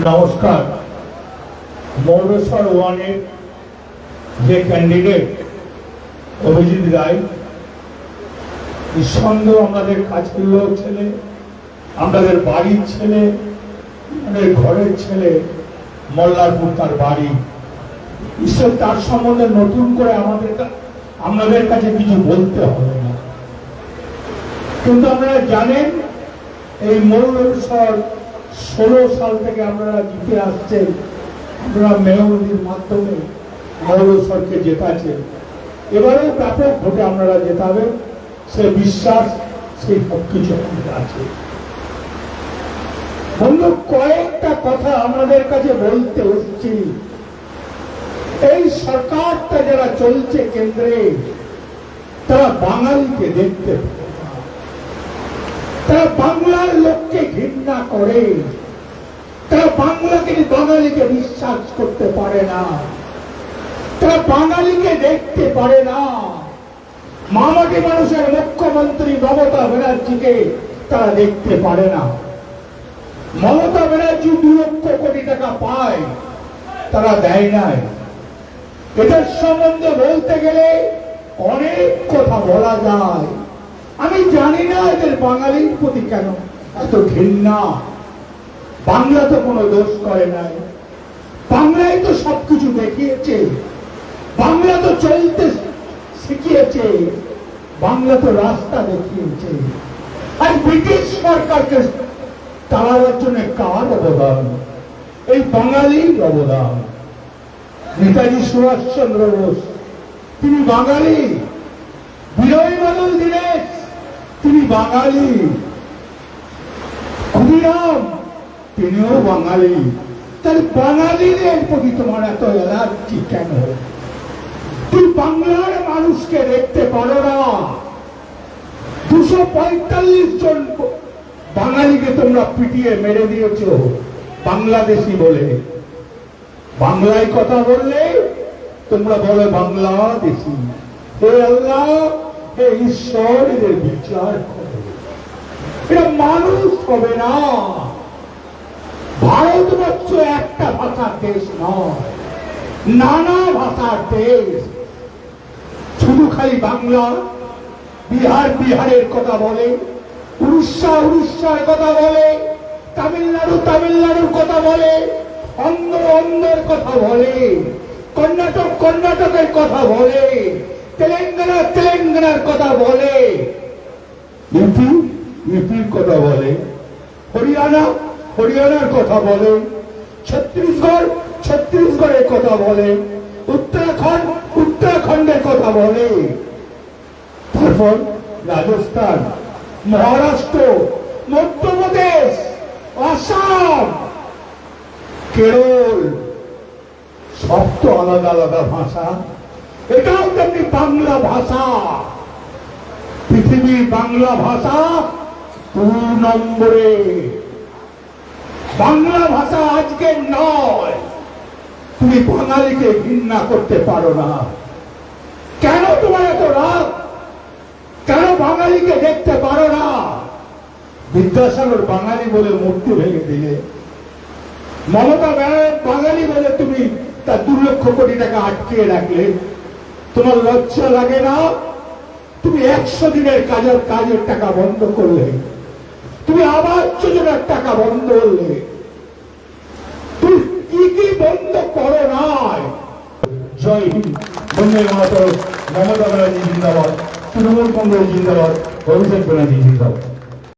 নমস্কার। মৌলসর ওয়ানের যে ক্যান্ডিডেট অভিজিৎ রায়, নিঃসন্দেহ আমাদের কাছের লোক ছেলে, আমাদের বাড়ির ছেলে, আমাদের ঘরের ছেলে। মল্লারপুর তার বাড়ি। ঈশ্বর তার সম্বন্ধে নতুন করে আমাদের কাছে কিছু বলতে হবে না, কিন্তু আপনারা জানেন এই মৌলসর 16 সাল থেকে আপনারা জিতে আসছেন। আপনারা মেয়রের মাধ্যমে মৌলসরকে জেতাছেন। এবারেও ব্যাপক ভোটে আপনারা জেতাবেন, সে বিশ্বাস, সেই সবকিছু আছে। বন্ধু, কয়েকটা কথা আমাদের কাছে বলতে হচ্ছে। এই সরকারটা যারা চলছে কেন্দ্রে, তারা বাঙালিকে দেখতে পায় না। তারা বাংলার লোককে ঘৃণা করে। তারা বাঙালিকে বিশ্বাস করতে পারে না। তারা বাঙালিকে দেখতে পারে না। মামাটি মানুষের মুখ্যমন্ত্রী মমতা ব্যানার্জিকে তারা দেখতে পারে না। মমতা ব্যানার্জি 2 লক্ষ কোটি টাকা পায়, তারা দেয় নাই। এদের সম্বন্ধে বলতে গেলে অনেক কথা বলা যায়। আমি জানি না এদের বাঙালির প্রতি কেন এত ঘৃণা। বাংলা তো কোনো দোষ করে নাই, বাংলায় তো সবকিছু দেখিয়েছে, বাংলা তো চলতে শিখিয়েছে, বাংলা তো রাস্তা দেখিয়েছে। আর ব্রিটিশ সরকারকে তাড়াবার জন্য কার অবদান? এই বাঙালির অবদান। নেতাজি সুভাষচন্দ্র বোস, তিনি বাঙালি। বিজয় বাদল দীনেশ, তিনি বাঙালি। ক্ষুদিরাম, তিনিও বাঙালি। তাহলে বাঙালিদের প্রতি তোমার এত এলার্জি কেন? তুই বাংলার মানুষকে দেখতে পারো না। 245 জন বাঙালিকে তোমরা পিটিয়ে মেরে দিয়েছ বাংলাদেশি বলে। বাংলায় কথা বললে তোমরা বলে বাংলাদেশি। হে আল্লাহ, হে ঈশ্বর, এদের বিচার করো। এটা মানুষ হবে না। ভারতবর্ষ একটা ভাষার দেশ নয়, নানা ভাষার দেশ। শুধু খালি বাংলা, বিহারের কথা বলে, উড়িষ্যার কথা বলে, তামিলনাড়ুর কথা বলে, অন্ধ্রের কথা বলে, কর্ণাটকের কথা বলে, তেলেঙ্গানার কথা বলে, ইউপির কথা বলে, হরিয়ানার কথা বলে, ছত্তিশগড়ের কথা বলে, উত্তরাখণ্ডের কথা বলে, তারপর রাজস্থান, মহারাষ্ট্র, মধ্যপ্রদেশ, আসাম, কেরল, সব তো আলাদা আলাদা ভাষা। এটাও তেমনি বাংলা ভাষা। পৃথিবীর বাংলা ভাষা 2 নম্বরে। বাংলা ভাষা আজকে নয়। তুমি বাঙালিকে ঘৃণা করতে পারো না। কেন তোমার এত রাগ? কেন বাঙালিকে দেখতে পারো না? বিদ্যাসাগর বাঙালি বলে মূর্তি ভেঙে দিলে, মমতা ব্যানার্জি বাঙালি বলে তুমি তার 2 লক্ষ কোটি টাকা আটকে রাখলে। তোমার লজ্জা লাগে না? তুমি 100 দিনের কাজের টাকা বন্ধ করলে, তুমি আবাস যোজনার টাকা বন্ধ করলে, তুমি কি বন্ধ করো নাই? জয় হিন্দ, বন্দে মাতরম। মমতা ব্যানার্জি জিন্দাবাদ, তৃণমূল কংগ্রেস জিন্দাবাদ, অভিষেক ব্যানার্জি জিন্দাবাদ।